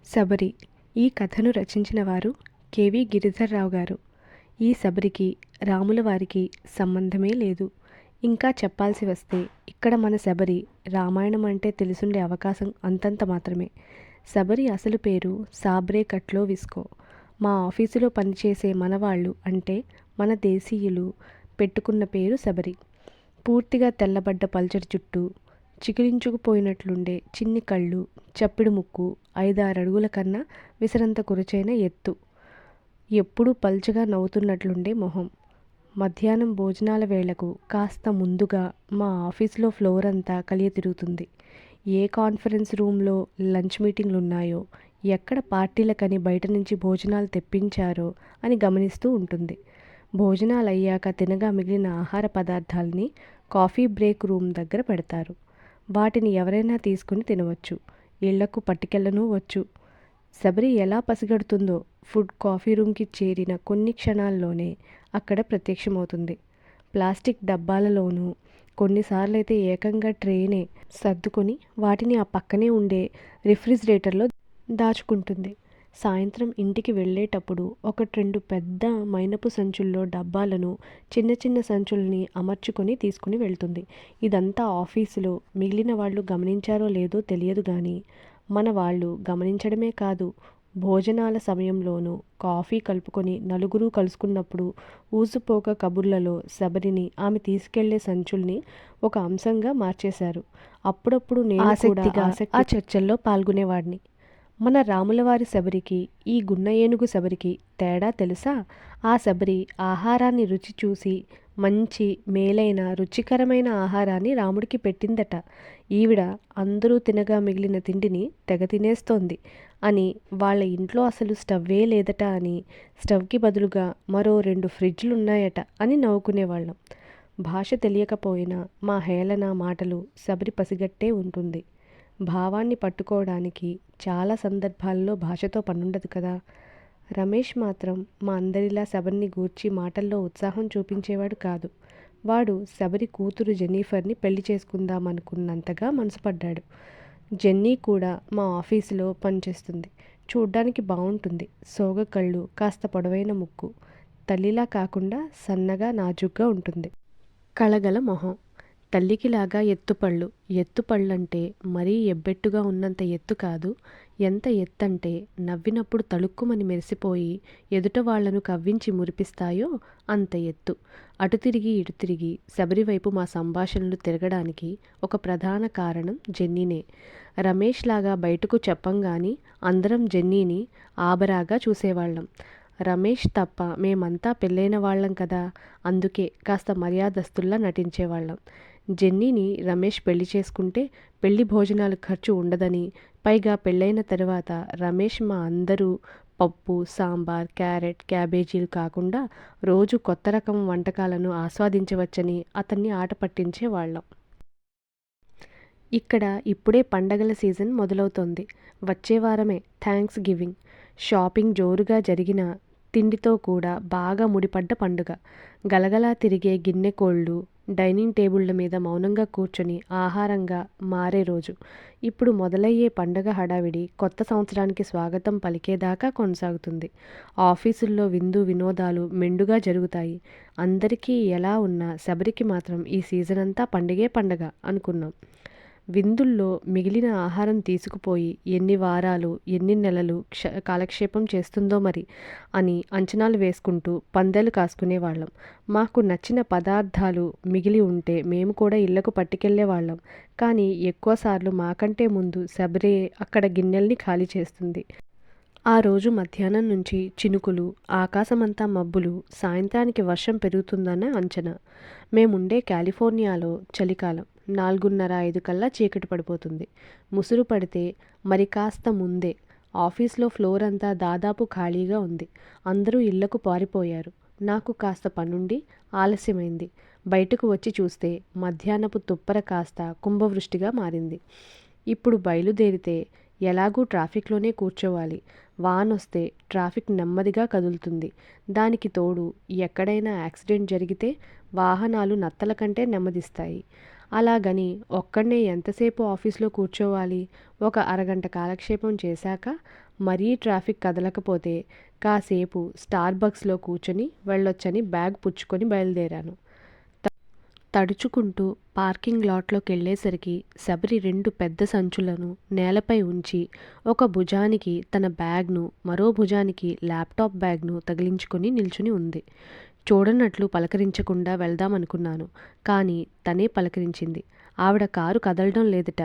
శబరి. ఈ కథను రచించిన వారు కెవి గిరిధర్రావు గారు. ఈ శబరికి రాముల వారికి సంబంధమే లేదు. ఇంకా చెప్పాల్సి వస్తే ఇక్కడ మన శబరి రామాయణం అంటే తెలుసుండే అవకాశం అంతంత మాత్రమే. శబరి అసలు పేరు సాబ్రే కట్లో విస్కో. మా ఆఫీసులో పనిచేసే మనవాళ్ళు అంటే మన దేశీయులు పెట్టుకున్న పేరు శబరి. పూర్తిగా తెల్లబడ్డ పల్చటి జుట్టు, చికిలించుకుపోయినట్లుండే చిన్ని కళ్ళు, చప్పిడి ముక్కు, 5-6 అడుగుల కన్నా విసరంత కురచైన ఎత్తు, ఎప్పుడూ పల్చగా నవ్వుతున్నట్లుండే మొహం. మధ్యాహ్నం భోజనాల వేళకు కాస్త ముందుగా మా ఆఫీసులో ఫ్లోర్ అంతా కలియ తిరుగుతుంది. ఏ కాన్ఫరెన్స్ రూమ్లో లంచ్ మీటింగ్లున్నాయో, ఎక్కడ పార్టీలకని బయట నుంచి భోజనాలు తెప్పించారో అని గమనిస్తూ ఉంటుంది. భోజనాలు అయ్యాక తినగా మిగిలిన ఆహార పదార్థాలని కాఫీ బ్రేక్ రూమ్ దగ్గర పెడతారు. వాటిని ఎవరైనా తీసుకుని తినవచ్చు, ఇళ్లకు పట్టుకెళ్ళనూ వచ్చు. శబరి ఎలా పసిగడుతుందో కాఫీ రూమ్కి చేరిన కొన్ని క్షణాల్లోనే అక్కడ ప్రత్యక్షమవుతుంది. ప్లాస్టిక్ డబ్బాలలోనూ, కొన్నిసార్లైతే ఏకంగా ట్రేనే సర్దుకొని వాటిని ఆ పక్కనే ఉండే రిఫ్రిజిరేటర్లో దాచుకుంటుంది. సాయంత్రం ఇంటికి వెళ్ళేటప్పుడు 1-2 పెద్ద మైనపు సంచుల్లో డబ్బాలను, చిన్న చిన్న సంచుల్ని అమర్చుకొని తీసుకుని వెళ్తుంది. ఇదంతా ఆఫీసులో మిగిలిన వాళ్ళు గమనించారో లేదో తెలియదు గాని, మన వాళ్ళు గమనించడమే కాదు, భోజనాల సమయంలోనూ కాఫీ కలుపుకొని నలుగురు కలుసుకున్నప్పుడు ఊసుపోక కబుర్లలో శబరిని, ఆమె తీసుకెళ్లే సంచుల్ని ఒక అంశంగా మార్చేశారు. అప్పుడప్పుడు నేను కూడా ఆ చర్చల్లో పాల్గొనేవాడిని. మన రాములవారి శబరికి, ఈ గున్న ఏనుగు శబరికి తేడా తెలుసా? ఆ శబరి ఆహారాన్ని రుచి చూసి మంచి మేలైన రుచికరమైన ఆహారాన్ని రాముడికి పెట్టిందట. ఈవిడ అందరూ తినగా మిగిలిన తిండిని తెగ తినేస్తోంది అని, వాళ్ళ ఇంట్లో అసలు స్టవ్వే లేదట అని, స్టవ్కి బదులుగా మరో 2 ఫ్రిడ్జ్లున్నాయట అని నవ్వుకునేవాళ్ళం. భాష తెలియకపోయినా మా హేళన మాటలు శబరి పసిగట్టే ఉంటుంది. భావాన్ని పట్టుకోవడానికి చాలా సందర్భాల్లో భాషతో పనుండదు కదా. రమేష్ మాత్రం మా అందరిలా శబరిని గూర్చి మాటల్లో ఉత్సాహం చూపించేవాడు కాదు. వాడు శబరి కూతురు జెన్నిఫర్ని పెళ్లి చేసుకుందామనుకున్నంతగా మనసుపడ్డాడు. జెన్నీ కూడా మా ఆఫీసులో పనిచేస్తుంది. చూడ్డానికి బాగుంటుంది. సోగ కళ్ళు, కాస్త పొడవైన ముక్కు, తల్లిలా కాకుండా సన్నగా నాజుగ్గా ఉంటుంది. కళగల మొహం, తల్లికిలాగా ఎత్తుపళ్ళు. ఎత్తుపళ్ళంటే మరీ ఎబ్బెట్టుగా ఉన్నంత ఎత్తు కాదు. ఎంత ఎత్తంటే నవ్వినప్పుడు తళుక్కుమని మెరిసిపోయి ఎదుట వాళ్లను కవ్వించి మురిపిస్తాయో అంత ఎత్తు. అటు తిరిగి ఇటు తిరిగి శబరి వైపు మా సంభాషణలు తిరగడానికి ఒక ప్రధాన కారణం జెన్నీనే. రమేష్ లాగా బయటకు చెప్పంగాని అందరం జెన్నీని ఆబరాగా చూసేవాళ్ళం. రమేష్ తప్ప మేమంతా పెళ్ళైన వాళ్ళం కదా, అందుకే కాస్త మర్యాదస్తుల్లా నటించేవాళ్ళం. జెన్నీని రమేష్ పెళ్లి చేసుకుంటే పెళ్లి భోజనాలు ఖర్చు ఉండదని, పైగా పెళ్ళైన తర్వాత రమేష్ మా అందరూ పప్పు, సాంబార్, క్యారెట్, క్యాబేజీలు కాకుండా రోజు కొత్త రకం వంటకాలను ఆస్వాదించవచ్చని అతన్ని ఆట పట్టించేవాళ్ళం. ఇక్కడ ఇప్పుడే పండగల సీజన్ మొదలవుతోంది. వచ్చే వారమే థ్యాంక్స్ గివింగ్. షాపింగ్ జోరుగా జరిగిన, తిండితో కూడా బాగా ముడిపడ్డ పండుగ. గలగలా తిరిగే గిన్నె కోళ్ళు డైనింగ్ టేబుళ్ల మీద మౌనంగా కూర్చొని ఆహారంగా మారే రోజు. ఇప్పుడు మొదలయ్యే పండగ హడావిడి కొత్త సంవత్సరానికి స్వాగతం పలికేదాకా కొనసాగుతుంది. ఆఫీసుల్లో విందు వినోదాలు మెండుగా జరుగుతాయి. అందరికీ ఎలా ఉన్నా శబరికి మాత్రం ఈ సీజన్ అంతా పండగే పండగ అనుకున్నాం. విందుల్లో మిగిలిన ఆహారం తీసుకుపోయి ఎన్ని వారాలు, ఎన్ని నెలలు కాలక్షేపం చేస్తుందో మరి అని అంచనాలు వేసుకుంటూ పందెలు కాసుకునేవాళ్ళం. మాకు నచ్చిన పదార్థాలు మిగిలి ఉంటే మేము కూడా ఇళ్లకు పట్టుకెళ్లేవాళ్ళం. కానీ ఎక్కువసార్లు మాకంటే ముందు శబరే అక్కడ గిన్నెల్ని ఖాళీ చేస్తుంది. ఆ రోజు మధ్యాహ్నం నుంచి చినుకులు, ఆకాశమంతా మబ్బులు, సాయంత్రానికి వర్షం పెరుగుతుందన్న అంచనా. మేముండే కాలిఫోర్నియాలో చలికాలం. 4:30-5 కల్లా చీకటి పడిపోతుంది. ముసురు పడితే మరి కాస్త ముందే. ఆఫీస్లో ఫ్లోర్ అంతా దాదాపు ఖాళీగా ఉంది. అందరూ ఇళ్లకు పారిపోయారు. నాకు కాస్త పనుండి ఆలస్యమైంది. బయటకు వచ్చి చూస్తే మధ్యాహ్నపు తుప్పర కాస్త కుంభవృష్టిగా మారింది. ఇప్పుడు బయలుదేరితే ఎలాగూ ట్రాఫిక్లోనే కూర్చోవాలి. వానొస్తే ట్రాఫిక్ నెమ్మదిగా కదులుతుంది. దానికి తోడు ఎక్కడైనా యాక్సిడెంట్ జరిగితే వాహనాలు నత్తల కంటే నెమ్మదిస్తాయి. అలాగని ఒక్కడినే ఎంతసేపు ఆఫీస్లో కూర్చోవాలి? ఒక అరగంట కాలక్షేపం చేశాక మరీ ట్రాఫిక్ కదలకపోతే కాసేపు స్టార్బక్స్లో కూర్చొని వెళ్ళొచ్చని బ్యాగ్ పుచ్చుకొని బయలుదేరాను. తడుచుకుంటూ పార్కింగ్ లాట్లోకి వెళ్ళేసరికి శబరి 2 పెద్ద సంచులను నేలపై ఉంచి ఒక భుజానికి తన బ్యాగ్ను, మరో భుజానికి ల్యాప్టాప్ బ్యాగ్ను తగిలించుకొని నిల్చుని ఉంది. చూడనట్లు పలకరించకుండా వెళ్దామనుకున్నాను. కానీ తనే పలకరించింది. ఆవిడ కారు కదలడం లేదట.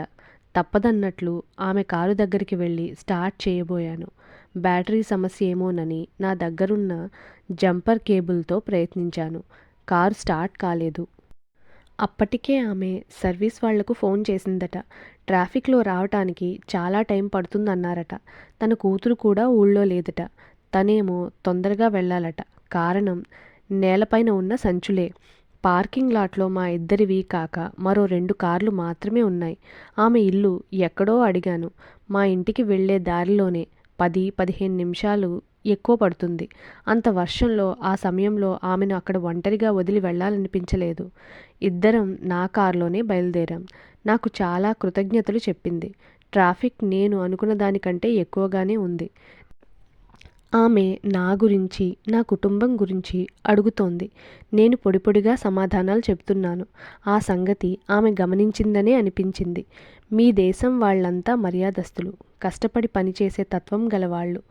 తప్పదన్నట్లు ఆమె కారు దగ్గరికి వెళ్ళి స్టార్ట్ చేయబోయాను. బ్యాటరీ సమస్య ఏమోనని నా దగ్గరున్న జంపర్ కేబుల్తో ప్రయత్నించాను. కారు స్టార్ట్ కాలేదు. అప్పటికే ఆమె సర్వీస్ వాళ్లకు ఫోన్ చేసిందట. ట్రాఫిక్లో రావటానికి చాలా టైం పడుతుందన్నారట. తన కూతురు కూడా ఊళ్ళో లేదట. తనేమో తొందరగా వెళ్ళాలట. కారణం నేలపైన ఉన్న సంచులే. పార్కింగ్ లాట్లో మా ఇద్దరివి కాక మరో 2 కార్లు మాత్రమే ఉన్నాయి. ఆమె ఇల్లు ఎక్కడో అడిగాను. మా ఇంటికి వెళ్లే దారిలోనే 10-15 నిమిషాలు ఎక్కువ పడుతుంది. అంత వర్షంలో ఆ సమయంలో ఆమెను అక్కడ ఒంటరిగా వదిలి వెళ్ళాలనిపించలేదు. ఇద్దరం నా కారులోనే బయలుదేరాం. నాకు చాలా కృతజ్ఞతలు చెప్పింది. ట్రాఫిక్ నేను అనుకున్న దానికంటే ఎక్కువగానే ఉంది. ఆమె నా గురించి, నా కుటుంబం గురించి అడుగుతోంది. నేను పొడిపొడిగా సమాధానాలు చెప్తున్నాను. ఆ సంగతి ఆమె గమనించిందనే అనిపించింది. మీ దేశం వాళ్ళంతా మర్యాదస్తులు, కష్టపడి పనిచేసే తత్వం గలవాళ్ళు,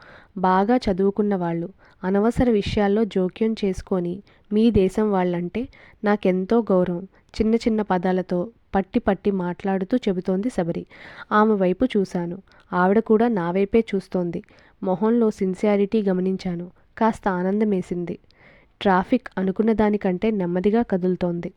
బాగా చదువుకున్న వాళ్ళు, అనవసర విషయాల్లో జోక్యం చేసుకొని మీ దేశం వాళ్ళంటే నాకెంతో గౌరవం. చిన్న చిన్న పదాలతో పట్టి పట్టి మాట్లాడుతూ చెబుతోంది శబరి. ఆమె వైపు చూశాను. ఆవిడ కూడా నా వైపే చూస్తోంది. మొహంలో సిన్సియారిటీ గమనించాను. కాస్త ఆనందమేసింది. ట్రాఫిక్ అనుకున్న దానికంటే నెమ్మదిగా కదులుతోంది.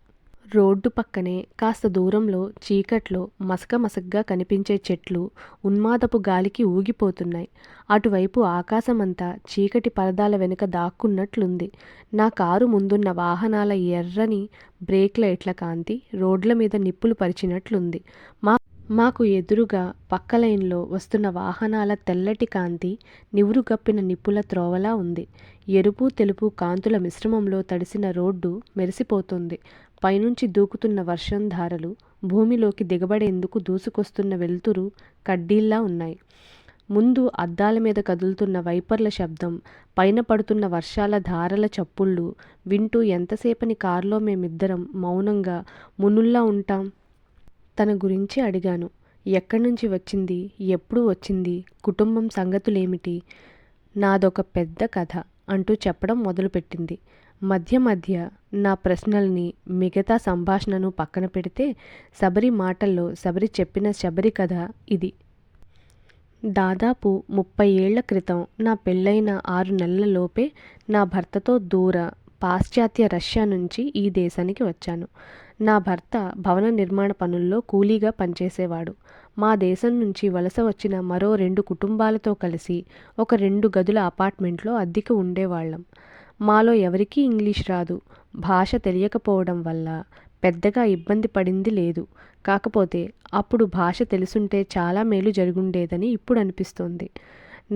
రోడ్డు పక్కనే కాస్త దూరంలో చీకట్లో మసకమసగ్గా కనిపించే చెట్లు ఉన్మాదపు గాలికి ఊగిపోతున్నాయి. అటువైపు ఆకాశమంతా చీకటి పరదాల వెనుక దాక్కున్నట్లుంది. నా కారు ముందున్న వాహనాల ఎర్రని బ్రేక్ లైట్ల కాంతి రోడ్ల మీద నిప్పులు పరిచినట్లుంది. మాకు ఎదురుగా పక్క లైన్లో వస్తున్న వాహనాల తెల్లటి కాంతి నివురుగప్పిన నిప్పుల త్రోవలా ఉంది. ఎరుపు తెలుపు కాంతుల మిశ్రమంలో తడిసిన రోడ్డు మెరిసిపోతుంది. పైనుంచి దూకుతున్న వర్షం ధారలు భూమిలోకి దిగబడేందుకు దూసుకొస్తున్న వెలుతురు కడ్డీల్లా ఉన్నాయి. ముందు అద్దాల మీద కదులుతున్న వైపర్ల శబ్దం, పైన పడుతున్న వర్షాల ధారల చప్పుళ్ళు వింటూ ఎంతసేపని కారులో మేమిద్దరం మౌనంగా మునుల్లా ఉంటాం. తన గురించి అడిగాను. ఎక్కడి నుంచి వచ్చింది, ఎప్పుడు వచ్చింది, కుటుంబం సంగతులేమిటి? నాదొక పెద్ద కథ అంటూ చెప్పడం మొదలుపెట్టింది. మధ్య మధ్య నా ప్రశ్నల్ని, మిగతా సంభాషణను పక్కన పెడితే శబరి మాటల్లో శబరి చెప్పిన శబరి కథ ఇది. దాదాపు 30 ఏళ్ల క్రితం నా పెళ్ళైన 6 నెలలలోపే నా భర్తతో దూర పాశ్చాత్య రష్యా నుంచి ఈ దేశానికి వచ్చాను. నా భర్త భవన నిర్మాణ పనుల్లో కూలీగా పనిచేసేవాడు. మా దేశం నుంచి వలస వచ్చిన మరో 2 కుటుంబాలతో కలిసి ఒక 2 గదుల అపార్ట్మెంట్లో అద్దెకు ఉండేవాళ్ళం. మాలో ఎవరికీ ఇంగ్లీష్ రాదు. భాష తెలియకపోవడం వల్ల పెద్దగా ఇబ్బంది పడింది లేదు. కాకపోతే అప్పుడు భాష తెలుసుంటే చాలా మేలు జరుగుండేదని ఇప్పుడు అనిపిస్తోంది.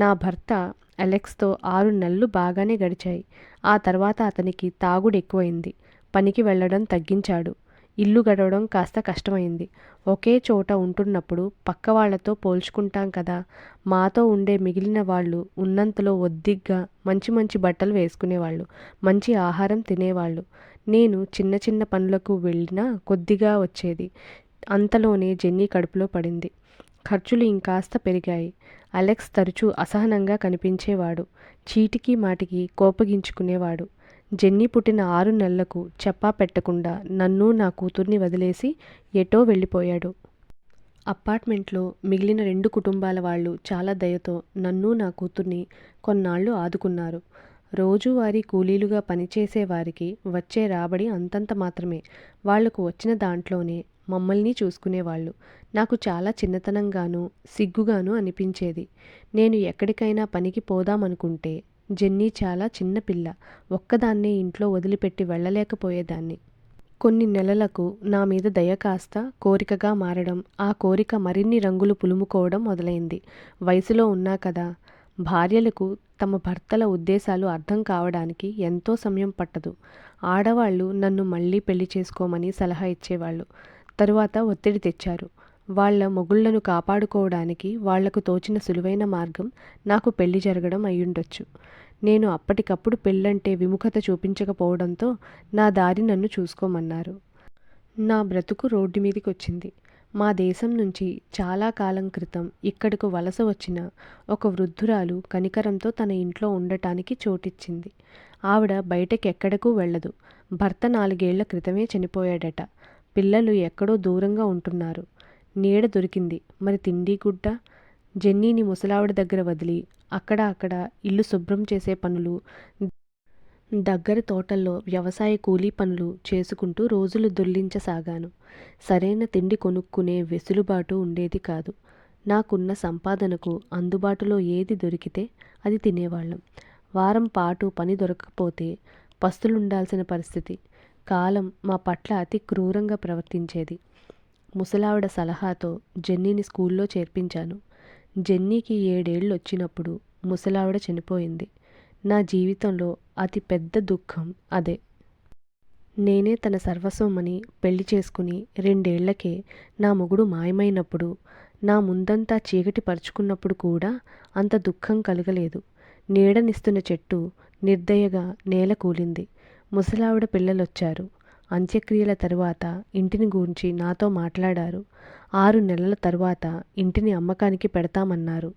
నా భర్త అలెక్స్తో 6 నెలలు బాగానే గడిచాయి. ఆ తర్వాత అతనికి తాగుడు ఎక్కువైంది. పనికి వెళ్ళడం తగ్గించాడు. ఇల్లు గడవడం కాస్త కష్టమైంది. ఒకే చోట ఉంటున్నప్పుడు పక్క వాళ్లతో పోల్చుకుంటాం కదా. మాతో ఉండే మిగిలిన వాళ్ళు ఉన్నంతలో ఒద్దిగ్గా మంచి మంచి బట్టలు వేసుకునేవాళ్ళు, మంచి ఆహారం తినేవాళ్ళు. నేను చిన్న చిన్న పనులకు వెళ్ళినా కొద్దిగా వచ్చేది. అంతలోనే జెన్నీ కడుపులో పడింది. ఖర్చులు ఇంకాస్త పెరిగాయి. అలెక్స్ తరచూ అసహనంగా కనిపించేవాడు. చీటికి మాటికి కోపగించుకునేవాడు. జెన్నీ పుట్టిన 6 నెలలకు చెప్పా పెట్టకుండా నన్ను, నా కూతుర్ని వదిలేసి ఎటో వెళ్ళిపోయాడు. అపార్ట్మెంట్లో మిగిలిన 2 కుటుంబాల వాళ్ళు చాలా దయతో నన్ను, నా కూతుర్ని కొన్నాళ్లు ఆదుకున్నారు. రోజువారీ కూలీలుగా పనిచేసే వారికి వచ్చే రాబడి అంతంత మాత్రమే. వాళ్లకు వచ్చిన దాంట్లోనే మమ్మల్ని చూసుకునేవాళ్ళు. నాకు చాలా చిన్నతనంగానూ సిగ్గుగానూ అనిపించేది. నేను ఎక్కడికైనా పనికి పోదామనుకుంటే జెన్నీ చాలా చిన్నపిల్ల. ఒక్కదాన్నే ఇంట్లో వదిలిపెట్టి వెళ్ళలేకపోయేదాన్ని. కొన్ని నెలలకు నా మీద దయ కాస్త కోరికగా మారడం, ఆ కోరిక మరిన్ని రంగులు పులుముకోవడం మొదలైంది. వయసులో ఉన్నా కదా. భార్యలకు తమ భర్తల ఉద్దేశాలు అర్థం కావడానికి ఎంతో సమయం పట్టదు. ఆడవాళ్లు నన్ను మళ్ళీ పెళ్లి చేసుకోమని సలహా ఇచ్చేవాళ్ళు. తరువాత ఒత్తిడి తెచ్చారు. వాళ్ళ మొగుళ్ళను కాపాడుకోవడానికి వాళ్లకు తోచిన సులువైన మార్గం నాకు పెళ్లి జరగడం అయ్యుండొచ్చు. నేను అప్పటికప్పుడు పెళ్ళంటే విముఖత చూపించకపోవడంతో నా దారి నన్ను చూసుకోమన్నారు. నా బ్రతుకు రోడ్డు మీదికొచ్చింది. మా దేశం నుంచి చాలా కాలం క్రితం ఇక్కడకు వలస వచ్చిన ఒక వృద్ధురాలు కనికరంతో తన ఇంట్లో ఉండటానికి చోటిచ్చింది. ఆవిడ బయటకెక్కడకూ వెళ్ళదు. భర్త 4 ఏళ్ల క్రితమే చనిపోయాడట. పిల్లలు ఎక్కడో దూరంగా ఉంటున్నారు. నీడ దొరికింది, మరి తిండి గుడ్డ? జెన్నీని ముసలావిడ దగ్గర వదిలి అక్కడ ఇల్లు శుభ్రం చేసే పనులు, దగ్గర తోటల్లో వ్యవసాయ కూలీ పనులు చేసుకుంటూ రోజులు దొర్లించసాగాను. సరైన తిండి కొనుక్కునే వెసులుబాటు ఉండేది కాదు. నాకున్న సంపాదనకు అందుబాటులో ఏది దొరికితే అది తినేవాళ్ళం. వారం పాటు పని దొరకకపోతే పస్తులుండాల్సిన పరిస్థితి. కాలం మా పట్ల అతి క్రూరంగా ప్రవర్తించేది. ముసలావిడ సలహాతో జెన్నీని స్కూల్లో చేర్పించాను. జెన్నీకి 7 ఏళ్ళు వచ్చినప్పుడు ముసలావిడ చనిపోయింది. నా జీవితంలో అతి పెద్ద దుఃఖం అదే. నేనే తన సర్వస్వమని పెళ్లి చేసుకుని 2 ఏళ్లకే నా మొగుడు మాయమైనప్పుడు, నా ముందంతా చీకటి పరుచుకున్నప్పుడు కూడా అంత దుఃఖం కలగలేదు. నీడనిస్తున్న చెట్టు నిర్దయగా నేల కూలింది. ముసలావిడ పిల్లలొచ్చారు. అంత్యక్రియల తరువాత ఇంటిని గూర్చి నాతో మాట్లాడారు. 6 నెలల తరువాత ఇంటిని అమ్మకానికి పెడతామన్నారు.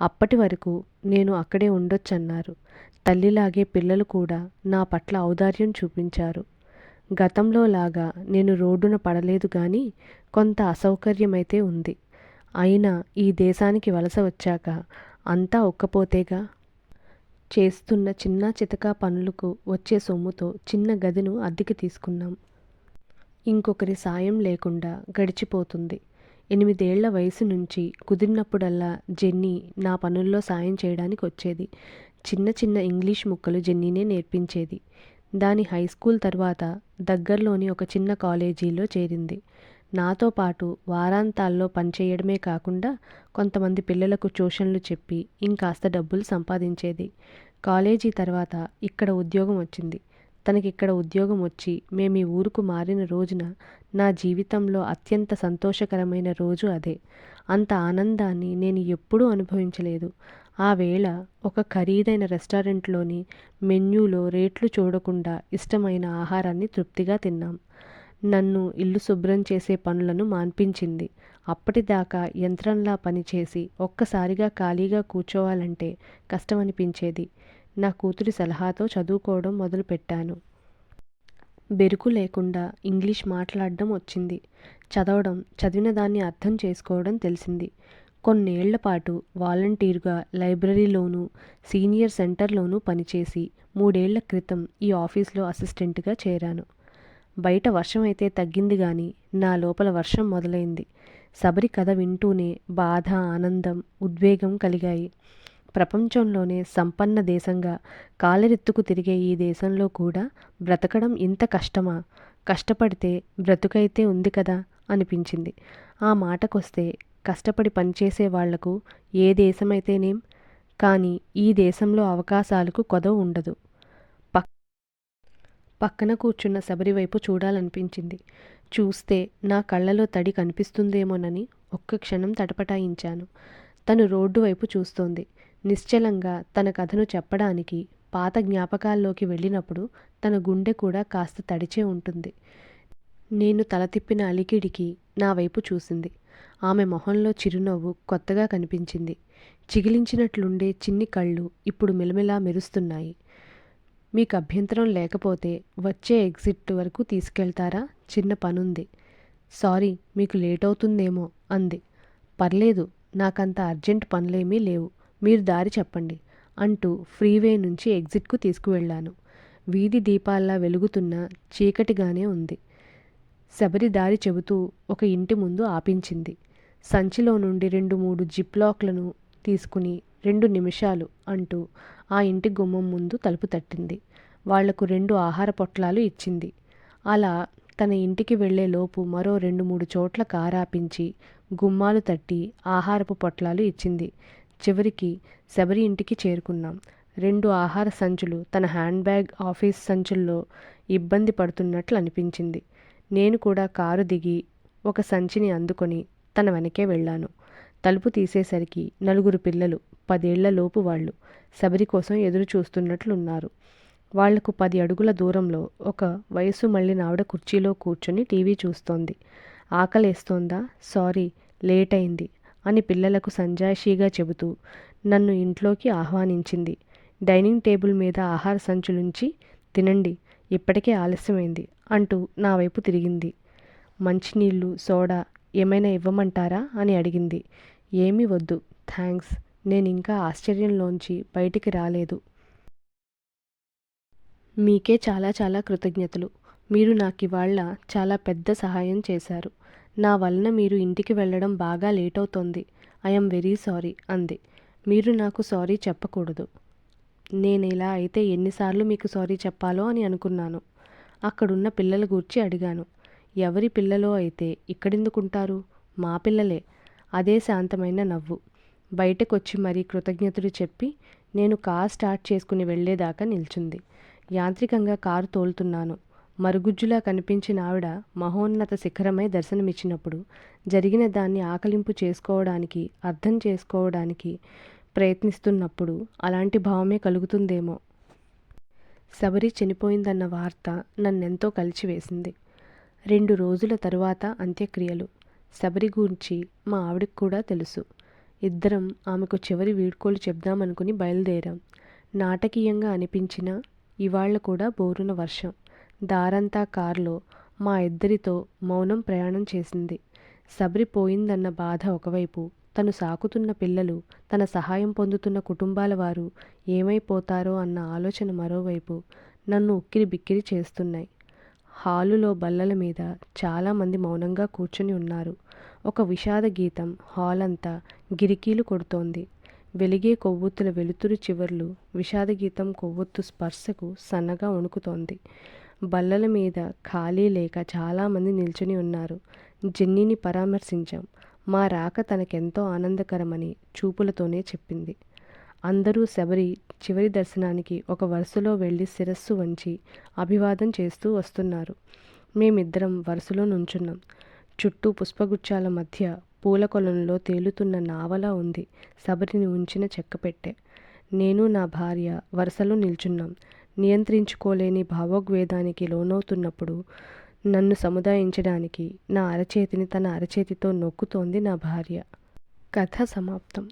అప్పటి వరకు నేను అక్కడే ఉండొచ్చన్నారు. తల్లిలాగే పిల్లలు కూడా నా పట్ల ఔదార్యం చూపించారు. గతంలో లాగా నేను రోడ్డున పడలేదు గాని కొంత అసౌకర్యమైతే ఉంది. అయినా ఈ దేశానికి వలస వచ్చాక అంతా ఒక్కపోతేగా. చేస్తున్న చిన్నా చితకా పనులకు వచ్చే సొమ్ముతో చిన్న గదిను అద్దెకి తీసుకున్నాం. ఇంకొకరి సాయం లేకుండా గడిచిపోతుంది. 8 ఏళ్ల వయసు నుంచి కుదిరినప్పుడల్లా జెన్నీ నా పనుల్లో సాయం చేయడానికి వచ్చేది. చిన్న చిన్న ఇంగ్లీష్ ముక్కలు జెన్నీనే నేర్పించేది. దాని హైస్కూల్ తర్వాత దగ్గర్లోని ఒక చిన్న కాలేజీలో చేరింది. నాతో పాటు వారాంతాల్లో పనిచేయడమే కాకుండా కొంతమంది పిల్లలకు ట్యూషన్లు చెప్పి ఇంకాస్త డబ్బులు సంపాదించేది. కాలేజీ తర్వాత ఇక్కడ ఉద్యోగం వచ్చింది. తనకిక్కడ ఉద్యోగం వచ్చి మేమీ ఊరుకు మారిన రోజున నా జీవితంలో అత్యంత సంతోషకరమైన రోజు అదే. అంత ఆనందాన్ని నేను ఎప్పుడూ అనుభవించలేదు. ఆ వేళ ఒక ఖరీదైన రెస్టారెంట్లోని మెన్యూలో రేట్లు చూడకుండా ఇష్టమైన ఆహారాన్ని తృప్తిగా తిన్నాం. నన్ను ఇల్లు శుభ్రం చేసే పనులను మాన్పించింది. అప్పటిదాకా యంత్రంలా పనిచేసి ఒక్కసారిగా ఖాళీగా కూర్చోవాలంటే కష్టమనిపించేది. నా కూతురి సలహాతో చదువుకోవడం మొదలుపెట్టాను. బెరుకు లేకుండా ఇంగ్లీష్ మాట్లాడడం వచ్చింది. చదవడం, చదివిన దాన్ని అర్థం చేసుకోవడం తెలిసింది. కొన్నేళ్లపాటు వాలంటీరుగా లైబ్రరీలోనూ, సీనియర్ సెంటర్లోనూ పనిచేసి 3 ఏళ్ల క్రితం ఈ ఆఫీసులో అసిస్టెంటుగా చేరాను. బయట వర్షమైతే తగ్గింది గాని నా లోపల వర్షం మొదలైంది. శబరి కథ వింటూనే బాధ, ఆనందం, ఉద్వేగం కలిగాయి. ప్రపంచంలోనే సంపన్న దేశంగా కాలరెత్తుకు తిరిగే ఈ దేశంలో కూడా బ్రతకడం ఇంత కష్టమా? కష్టపడితే బ్రతుకైతే ఉంది కదా అనిపించింది. ఆ మాటకొస్తే కష్టపడి పనిచేసే వాళ్లకు ఏ దేశమైతేనేం, కానీ ఈ దేశంలో అవకాశాలకు కొదవ ఉండదు. పక్కన కూర్చున్న శబరి వైపు చూడాలనిపించింది. చూస్తే నా కళ్ళలో తడి కనిపిస్తుందేమోనని ఒక్క క్షణం తటపటాయించాను. తను రోడ్డు వైపు చూస్తోంది. నిశ్చలంగా తన కథను చెప్పడానికి పాత జ్ఞాపకాల్లోకి వెళ్ళినప్పుడు తన గుండె కూడా కాస్త తడిచే ఉంటుంది. నేను తల తిప్పిన అలికిడికి నా వైపు చూసింది. ఆమె మొహంలో చిరునవ్వు కొత్తగా కనిపించింది. చిగిలించినట్లుండే చిన్ని కళ్ళు ఇప్పుడు మిలమిలా మెరుస్తున్నాయి. మీకు అభ్యంతరం లేకపోతే వచ్చే ఎగ్జిట్ వరకు తీసుకెళ్తారా? చిన్న పనుంది. సారీ, మీకు లేట్ అవుతుందేమో అంది. పర్లేదు, నాకంత అర్జెంట్ పనులేమీ లేవు. మీరు దారి చెప్పండి అంటూ ఫ్రీవే నుంచి ఎగ్జిట్కు తీసుకువెళ్ళాను. వీధి దీపాల్లా వెలుగుతున్న చీకటిగానే ఉంది. శబరి దారి చెబుతూ ఒక ఇంటి ముందు ఆపించింది. సంచిలో నుండి 2-3 జిప్లాక్లను తీసుకుని 2 నిమిషాలు అంటూ ఆ ఇంటి గుమ్మం ముందు తలుపు తట్టింది. వాళ్లకు 2 ఆహార పొట్లాలు ఇచ్చింది. అలా తన ఇంటికి వెళ్లే లోపు మరో 2-3 చోట్ల కారాపించి గుమ్మాలు తట్టి ఆహారపు పొట్లాలు ఇచ్చింది. చివరికి శబరి ఇంటికి చేరుకున్నాం. 2 ఆహార సంచులు తన హ్యాండ్ బ్యాగ్, ఆఫీస్ సంచుల్లో ఇబ్బంది పడుతున్నట్లు అనిపించింది. నేను కూడా కారు దిగి ఒక సంచిని అందుకొని తన వెనకే వెళ్ళాను. తలుపు తీసేసరికి నలుగురు పిల్లలు, 10 ఏళ్లలోపు వాళ్ళు, శబరి కోసం ఎదురు చూస్తున్నట్లున్నారు. వాళ్లకు 10 అడుగుల దూరంలో ఒక వయసు మళ్ళిన ఆవిడ కుర్చీలో కూర్చొని టీవీ చూస్తోంది. ఆకలేస్తోందా, సారీ లేట్ అయింది అని పిల్లలకు సంజాయిషీగా చెబుతూ నన్ను ఇంట్లోకి ఆహ్వానించింది. డైనింగ్ టేబుల్ మీద ఆహార సంచులుంచి, తినండి, ఇప్పటికే ఆలస్యమైంది అంటూ నా వైపు తిరిగింది. మంచినీళ్ళు, సోడా ఏమైనా ఇవ్వమంటారా అని అడిగింది. ఏమీ వద్దు థ్యాంక్స్, నేనింకా ఆశ్చర్యంలోంచి బయటికి రాలేదు. మీకే చాలా చాలా కృతజ్ఞతలు. మీరు నాకివాళ చాలా పెద్ద సహాయం చేశారు. నా వలన మీరు ఇంటికి వెళ్ళడం బాగా లేటవుతోంది. ఐఎమ్ వెరీ సారీ అంది. మీరు నాకు సారీ చెప్పకూడదు. నేనిలా అయితే ఎన్నిసార్లు మీకు సారీ చెప్పాలో అని అనుకున్నాను. అక్కడున్న పిల్లల గూర్చి అడిగాను. ఎవరి పిల్లలో అయితే ఇక్కడెందుకుంటారు? మా పిల్లలే. అదే శాంతమైన నవ్వు. బయటకొచ్చి మరీ కృతజ్ఞతలు చెప్పి నేను కారు స్టార్ట్ చేసుకుని వెళ్లేదాకా నిల్చుంది. యాంత్రికంగా కారు తోలుతున్నాను. మరుగుజ్జులా కనిపించిన ఆవిడ మహోన్నత శిఖరమై దర్శనమిచ్చినప్పుడు జరిగిన దాన్ని ఆకలింపు చేసుకోవడానికి, అర్థం చేసుకోవడానికి ప్రయత్నిస్తున్నప్పుడు అలాంటి భావమే కలుగుతుందేమో. శబరి చనిపోయిందన్న వార్త నన్నెంతో కలిచివేసింది. 2 రోజుల తరువాత అంత్యక్రియలు. శబరి గూర్చి మా ఆవిడకు కూడా తెలుసు. ఇద్దరం ఆమెకు చివరి వీడ్కోలు చెప్దామనుకుని బయలుదేరాం. నాటకీయంగా అనిపించినా ఇవాళ కూడా బోరున వర్షం. దారంతా కారులో మా ఇద్దరితో మౌనం ప్రయాణం చేసింది. శబరి పోయిందన్న బాధ ఒకవైపు, తను సాకుతున్న పిల్లలు, తన సహాయం పొందుతున్న కుటుంబాల వారు ఏమైపోతారో అన్న ఆలోచన మరోవైపు నన్ను ఉక్కిరి బిక్కిరి చేస్తున్నాయి. హాలులో బల్లల మీద చాలామంది మౌనంగా కూర్చుని ఉన్నారు. ఒక విషాద గీతం హాలంతా గిరికీలు కొడుతోంది. వెలిగే కొవ్వొత్తుల వెలుతురు చివర్లు విషాదగీతం కొవ్వొత్తు స్పర్శకు సన్నగా వణుకుతోంది. బల్లల మీద ఖాళీ లేక చాలామంది నిల్చుని ఉన్నారు. జెన్నీని పరామర్శించాం. మా రాక తనకెంతో ఆనందకరమని చూపులతోనే చెప్పింది. అందరూ శబరి చివరి దర్శనానికి ఒక వరుసలో వెళ్ళి శిరస్సు వంచి అభివాదం చేస్తూ వస్తున్నారు. మేమిద్దరం వరుసలో నుంచున్నాం. చుట్టూ పుష్పగుచ్చాల మధ్య పూల కొలంలో తేలుతున్న నావలా ఉంది శబరిని ఉంచిన చెక్కపెట్టె. నేను నా భార్య వరుసలో నిల్చున్నాం. నియంత్రించుకోలేని భావోద్వేగానికి లోనవుతున్నప్పుడు నన్ను సముదాయించడానికి నా అరచేతిని తన అరచేతితో నొక్కుతోంది నా భార్య. కథ సమాప్తం.